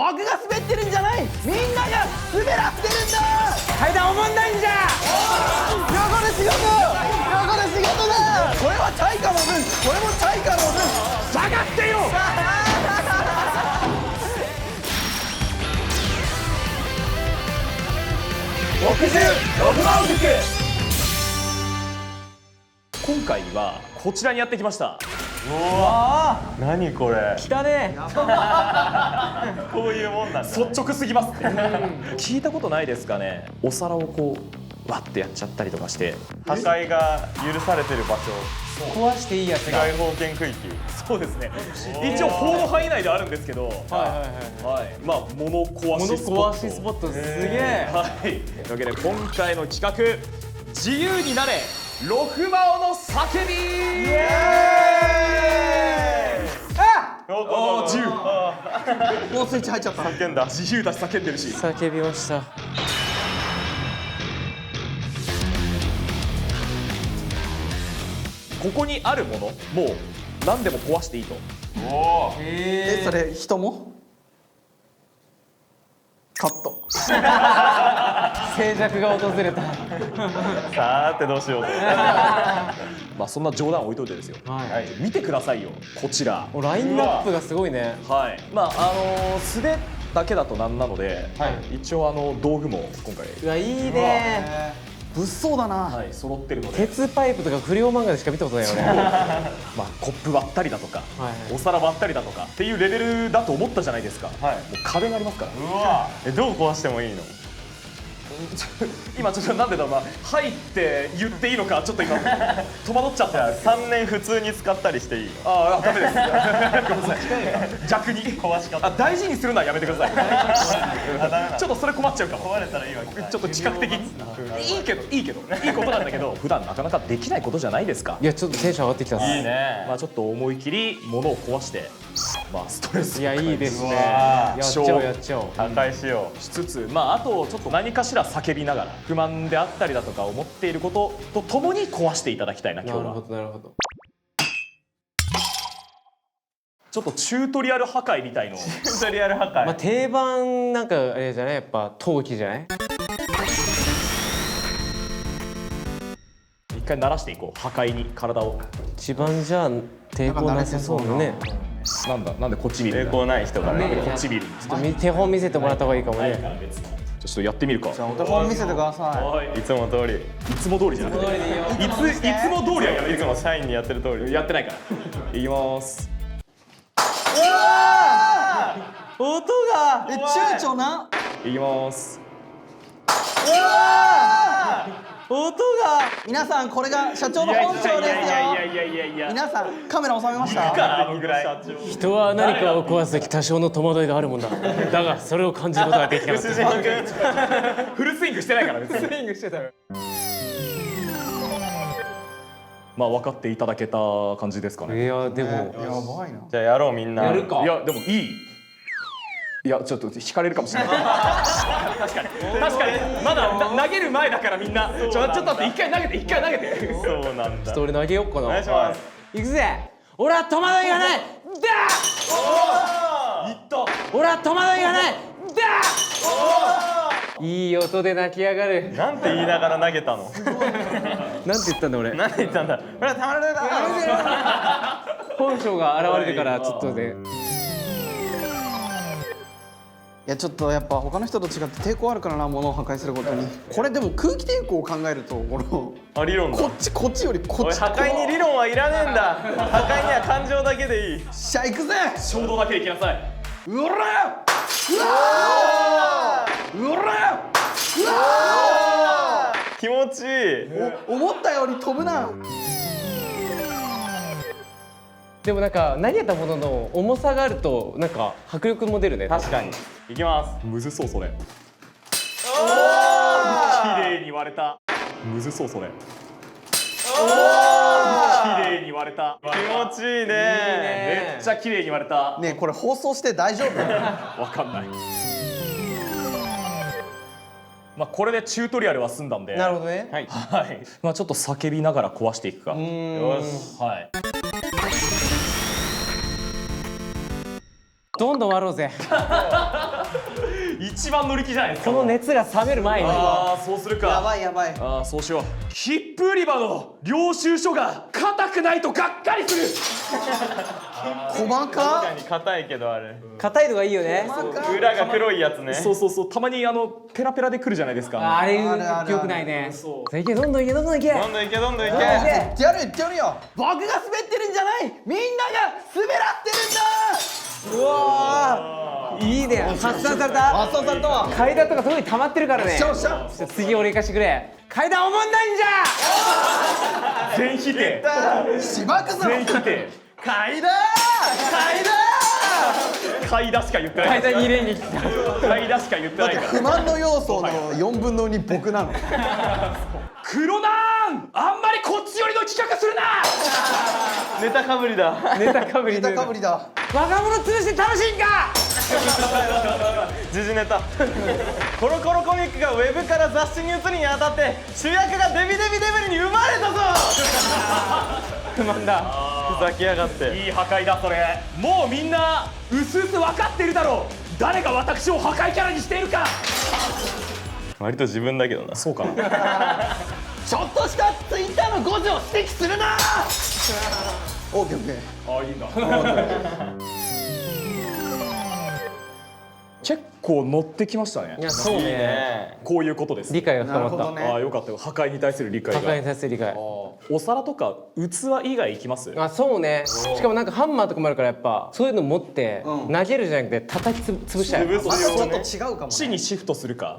僕が滑ってるんじゃない、みんなが滑らせてるんだ。階段おもんないんじゃ。汚れ仕事だ。これは対価の分、これも対価の分。下がってよ。66万塾。今回はこちらにやってきました。何これ。汚ねこういうもんなんだ。率直すぎますって聞いたことないですかね。お皿をこうわってやっちゃったりとかして、破壊が許されてる場所。壊していいやつが。世界法権区域。そうですね、一応法の範囲内であるんですけど、はいまあ物壊しスポット。物壊しスポットすげえ。はい、というわけで今回の企画、自由になれロフマオの叫び。イエーイ。あ、自由。もうスイッチ入っちゃった。叫んだ。自由だし叫んでるし。叫びました。ここにあるもの、もう何でも壊していいと。それ人もカット。静寂が訪れた。さーてどうしようと。まあそんな冗談置いといてですよ。はい。見てくださいよ、こちら。ラインナップがすごいね。はい。まあ素手だけだとなんなので、一応道具も今回うわ、いいね。物騒だな。はい揃ってるので。鉄パイプとか不良漫画でしか見たことないよね。まあコップ割ったりだとか、はいお皿割ったりだとかっていうレベルだと思ったじゃないですか。はい。もう壁がありますから。うわ。どう壊してもいいの？今ちょっとなんでだろうな、はいって言っていいのかちょっと今戸惑っちゃったんです。 3年普通に使ったりしていい？ああダメです。ごめんなさい。逆に壊し方。大事にするのはやめてください。ダメなの。ちょっとそれ困っちゃうかも。壊れたらいいわけ。ちょっと自覚的。いいけどいいことなんだけど、普段なかなかできないことじゃないですか。いや、ちょっとテンション上がってきたっす。いいね。まあちょっと思い切り物を壊して、まあストレスいや、いいですね。うわやっちゃおうやっちゃおう。破壊しよしつつ、まああとちょっと何かしら叫びながら不満であったりだとか思っていることとともに壊していただきたいな今日は。なるほどなるほど。ちょっとチュートリアル破壊みたいのをう。チュートリアル破壊。まあ定番なんかあれじゃない、やっぱ陶器じゃない。一回慣らしていこう、破壊に体を。一番じゃあ抵抗なさそうだね。なんでこっち見るんだ。抵抗ない人からね。こっち見るんです。ちょっと手本見せてもらった方がいいかもね。ちょっとやってみるか。じゃあお手本見せてくださはいいつも通り。いつも通りじゃなくて、いつも通りはやめてくださいつも社員にやってる通り。い。やってないからいきます。音が。い。躊躇な。いきます。音が。皆さんこれが社長の本性ですよ。皆さんカメラ収めました。ぐらい。人は何かを壊すとき多少の戸惑いがあるもんだ。だがそれを感じることができなかった。フルスイングしてないから別に。スイングしてたよ。まあ分かっていただけた感じですかいね。やでもやばいな。じゃあやろうみんな。やるか。いやでもいい。いやちょっと引かれるかもしれない。確かにまだ投げる前だからみんなちょっと待って、一回投げて。そうなんだ。ちょっと俺投げよっかな。お願いします。いくぜ。俺は戸惑いがない。だ。いった。俺は戸惑いがない。だ。いい音で泣き上がる。なんて言いながら投げたの？なんて言ったんだ俺。何言ったんだ。ほらたまらないだ。本性が現れるからちょっとね。いやちょっとやっぱ他の人と違って抵抗あるからな、物を破壊することに。これでも空気抵抗を考えるとこのあ、理論だ。こっちよりこっち。おい破壊に理論はいらねえんだ。破壊には感情だけでいい。しゃ行くぜ。衝動だけでいきなさい。うおら。うわー。うおら。気持ちいい。思ったより飛ぶな。でもなんか投げたものの重さがあるとなんか迫力も出るね。確かに。いきます。むずそうそれ。綺麗に割れた。むずそうそれ。綺麗に割れた。気持ちいいね。めっちゃ綺麗に割れた。ねえこれ放送して大丈夫？わかんない。まあこれでチュートリアルは済んだんで。なるほどね。はい。はい。まあちょっと叫びながら壊していくか。よし。はい。どんどん割ろうぜ。一番乗り気じゃないですか。この熱が冷める前にああそうするか。やばいやばい。ああそうしよう。ヒップ売り場の領収書が硬くないとがっかりする。細確かかに硬いけどあれ硬いのがいいよね。裏が黒いやつね。そうそうそう、たまにペラペラで来るじゃないですか。あれあるある良くないね。そういけどんどんいけどんどんいけ。どんどんいけどんどんいけ。言ってやる言ってやるよ。僕が滑ってるんじゃない、みんなが滑らってるんだ。うわーいいね。発散された。発散されたわ。階段とかすごい溜まってるからね。よっしゃ。じゃあ次俺行かしてくれ。階段おもんないんじゃ。全否定。しばくぞ。全否定。階段階段。階段しか言ってない。階段2連撃来た。階段しか言ってないから。不満の要素の4分の2僕なの。黒なんあんまりこっち寄りの企画するな。ネタかぶりだ。ネタかぶりネタかぶりだ。若者潰して楽しいんか。時事ネタ。コロコロコミックがウェブから雑誌に移るにあたって主役がデビデビデブリに生まれたぞ。不満だ。ふざけやがって。いい破壊だそれ。もうみんなうすうす分かってるだろう。誰が私を破壊キャラにしているか。割と自分だけどな。そうかな。ちょっとしたツイッターの誤字を指摘するな。オーケーオーケー。あいいんだ。結構乗ってきましたねい。やそうね。こういうことです。理解が深まった。なるほどねああよかったよ。破壊に対する理解が。破壊に対する理解。お皿とか器以外いきます？あそうね。しかもなんかハンマーとかもあるからやっぱそういうの持ってうん投げるじゃなくて叩き潰したい。潰すまたちょっと違うかもね。地にシフトするか。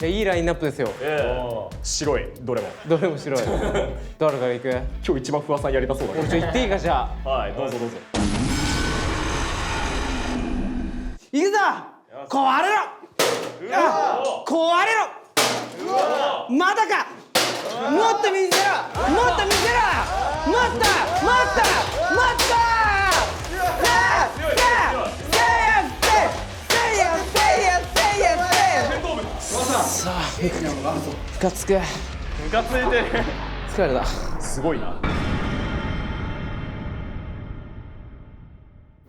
いやいいラインナップですよ。白いどれも。どれも白い。誰から行く？今日一番不破さんやりたそうだ俺け行っていいかじゃあ。ど。はいどうぞどうぞ。行くぞ。壊れろ。壊れろ。まだか。もっと見せろ。もっと見せろ。もっともっともっと。さあ、ムカつく。ムカついてる。疲れた。すごいな。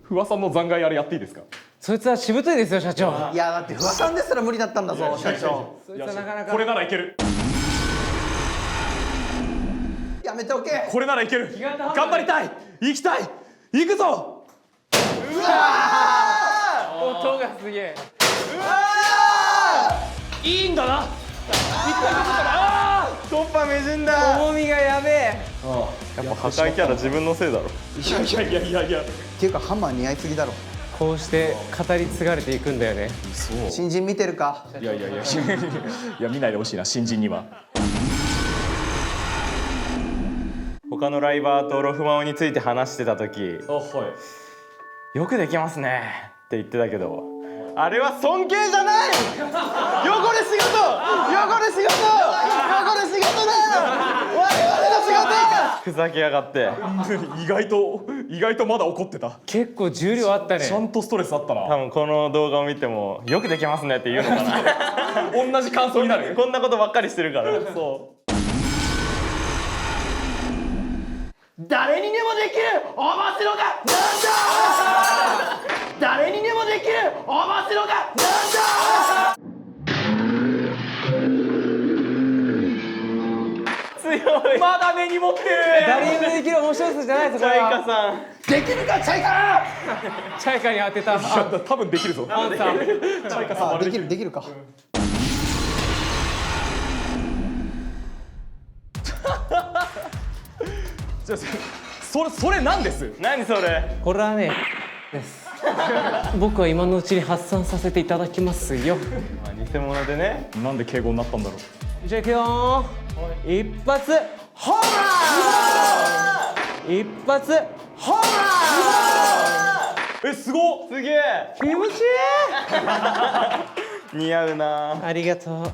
不破さんの残骸あれやっていいですか？そいつはしぶといですよ社長。いやだって不破さんですら無理だったんだぞ社長。そいつはなかなか。これならいける。やめておけ。これならいける。頑張りたい。行きたい。行くぞ。音がすげえ。いいんだな。コンパめじんだ。重みがやべえ。やっぱ破壊キャラ自分のせいだろ。いや。っていうかハンマー似合いすぎだろ。こうして語り継がれていくんだよね。新人見てるか。いやいや見ないでほしいな新人には。他のライバーとロフマオについて話してた時、あはい。よくできますねって言ってたけど、あれは尊敬じゃない。汚れ仕事だ。我々の仕事。ふざけやがって。意外とまだ怒ってた。結構重量あったね。ちゃんとストレスあったな。多分この動画を見てもよくできますねって言うのかな。同じ感想になる。こんなことばっかりしてるから。そう。誰にでもできる面白がなんだ。誰にでもできる面白がなんだ。強い。まだ根に持ってる。誰にもできる面白さじゃないですチこれは。ャイカさん。できるかチャイカ。チャイカに当てた。多分できるぞ。アンさん。チャイカさんああれできるか。じゃあそれなんです？何それ。これはね。です。僕は今のうちに発散させていただきますよ。偽物でね。なんで敬語になったんだろう。じゃあ行くよー。一発ホームラン。一発ホームラン。すごっ。すげえ。気持ちいい。似合うな。ありがとう。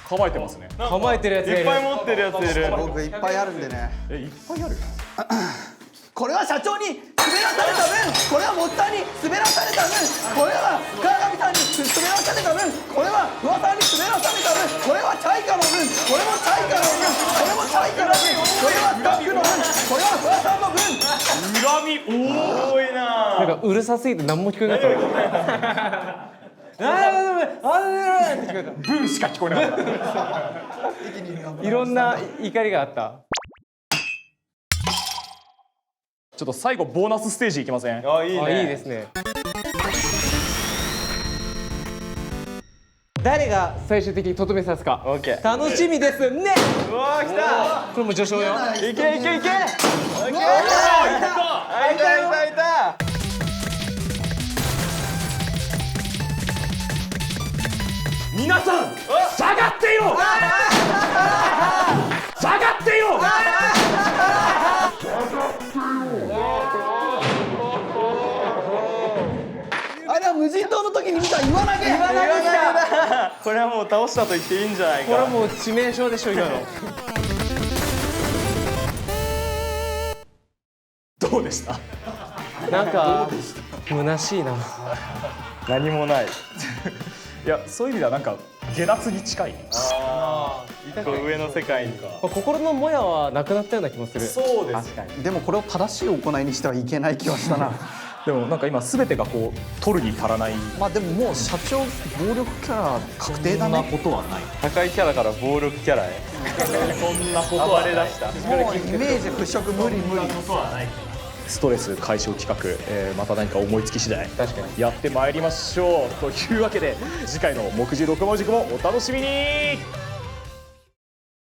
構えてますね。構えてるやつがいる。いっぱい持ってるやついる。僕いっぱいあるんでね。いっぱいある。これは社長に滑らされた分、これはモッターに滑らされた分、これは川上さんに滑らされた分、これは不破さんに滑らされた分、これはチャイカの分、これもチャイカの分、これもチャイカの分、これはスタッフの分、これは不破さんの分。恨み。多いな。なんかうるさすぎて何も聞こえなかったって聞こえブーしか聞こえなかったたいろんな怒りがあったちょっと最後ボーナスステージいきません？あ、いいね。あいいですね誰が最終的にとどめさすかオッケー。楽しみですねうわー、来た。これも序章よいけいけいけ。オッケー。いたいたいた。皆さん下がってよ下がってよあれは無人島の時に見た岩投げ。これはもう倒したと言っていいんじゃないか。これはもう致命傷でしょ今のどうでした？なんか虚しいな何もない。いやそういう意味ではなんか下脱に近い。こう上の世界に。心のモヤはなくなったような気もするそうです。でもこれを正しい行いにしてはいけない気はしたな。でもなんか今全てがこう取るに足らない。まあでももう社長暴力キャラ確定だね。ことはない。高いキャラから暴力キャラへ。そんなこと暴れ出した。もうイメージ払拭無理無理。ストレス解消企画、また何か思いつき次第やってまいりましょうというわけで次回の目次6文字もお楽しみに。